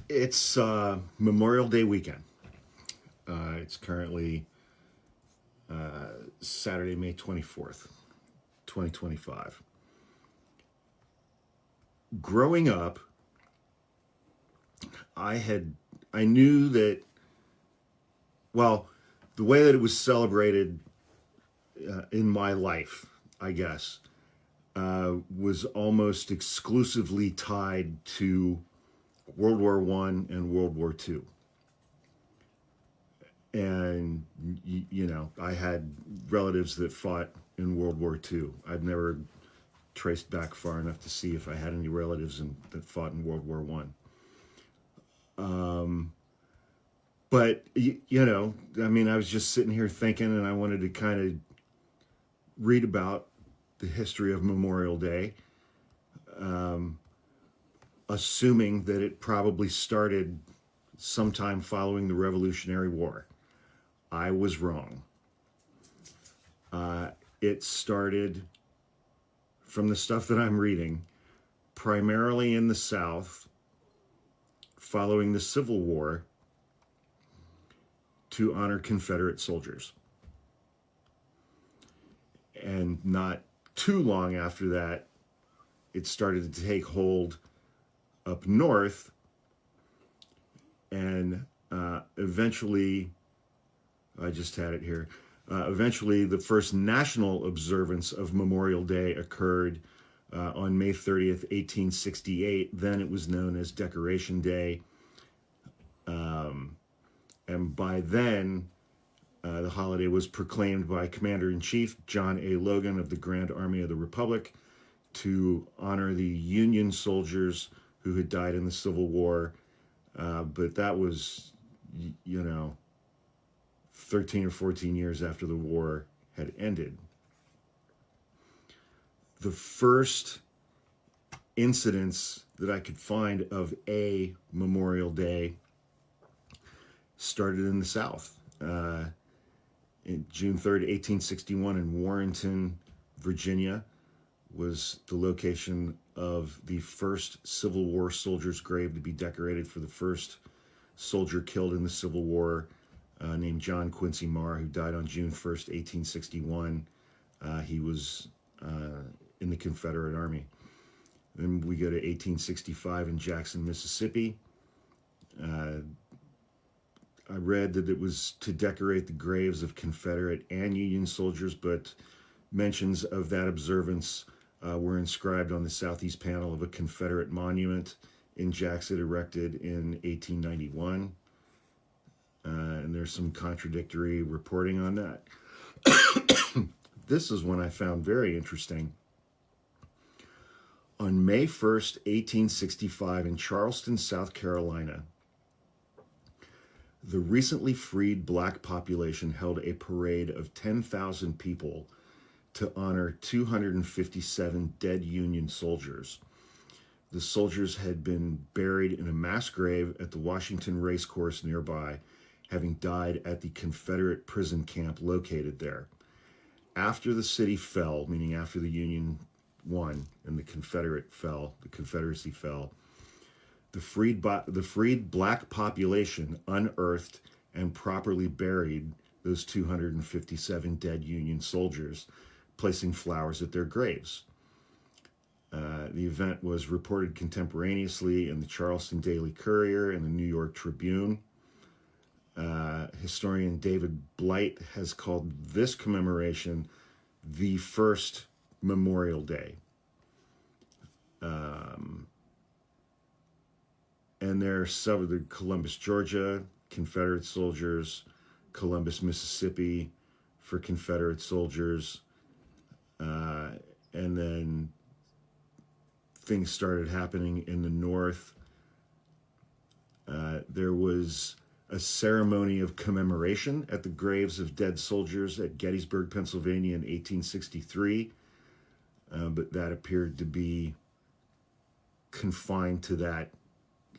It's Memorial Day weekend. It's currently Saturday, May 24th, 2025. Growing up, I knew that, well, the way that it was celebrated in my life, I guess, was almost exclusively tied to World War One and World War Two. And I had relatives that fought in World War Two. I've never traced back far enough to see if I had any relatives that fought in World War One. But I mean, I was just sitting here thinking, and I wanted to kind of read about the history of Memorial Day, assuming that it probably started sometime following the Revolutionary War. I was wrong. It started, from the stuff that I'm reading, primarily in the South following the Civil War to honor Confederate soldiers. And not too long after that, it started to take hold up north, and eventually, I just had it here. Eventually, the first national observance of Memorial Day occurred on May 30th, 1868. Then it was known as Decoration Day. And by then, the holiday was proclaimed by Commander-in-Chief John A. Logan of the Grand Army of the Republic to honor the Union soldiers who had died in the Civil War. But that was, 13 or 14 years after the war had ended. The first incidents that I could find of a Memorial Day started in the South. In June 3rd, 1861, in Warrenton, Virginia, was the location of the first Civil War soldier's grave to be decorated for the first soldier killed in the Civil War, named John Quincy Marr, who died on June 1st, 1861. He was in the Confederate Army. Then we go to 1865 in Jackson, Mississippi. I read that it was to decorate the graves of Confederate and Union soldiers, but mentions of that observance were inscribed on the southeast panel of a Confederate monument in Jackson erected in 1891. And there's some contradictory reporting on that. This is one I found very interesting. On May 1st, 1865, in Charleston, South Carolina, the recently freed black population held a parade of 10,000 people to honor 257 dead Union soldiers. The soldiers had been buried in a mass grave at the Washington Racecourse nearby, having died at the Confederate prison camp located there. After the city fell, meaning after the Union won and the Confederacy fell, the freed black population unearthed and properly buried those 257 dead Union soldiers, placing flowers at their graves. The event was reported contemporaneously in the Charleston Daily Courier and the New York Tribune. Historian David Blight has called this commemoration the first Memorial Day. And there are several: the Columbus, Georgia, Confederate soldiers; Columbus, Mississippi, for Confederate soldiers. And then things started happening in the North. There was a ceremony of commemoration at the graves of dead soldiers at Gettysburg, Pennsylvania in 1863, but that appeared to be confined to that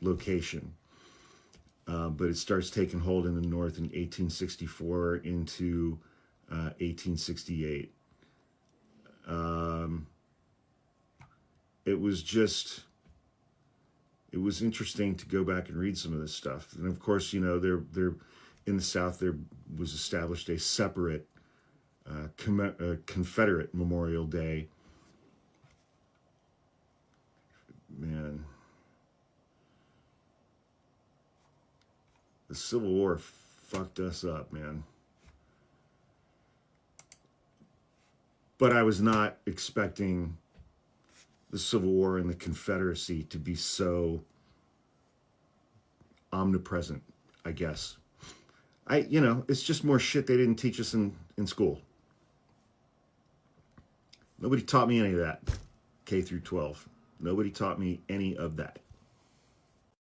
location. But it starts taking hold in the North in 1864 into 1868. it was interesting to go back and read some of this stuff. And of course, you know, there in the South there was established a separate Confederate Memorial Day. Man, the Civil War fucked us up, man. But I was not expecting the Civil War and the Confederacy to be so omnipresent, I guess. You know, it's just more shit they didn't teach us in school. Nobody taught me any of that, K through 12. Nobody taught me any of that.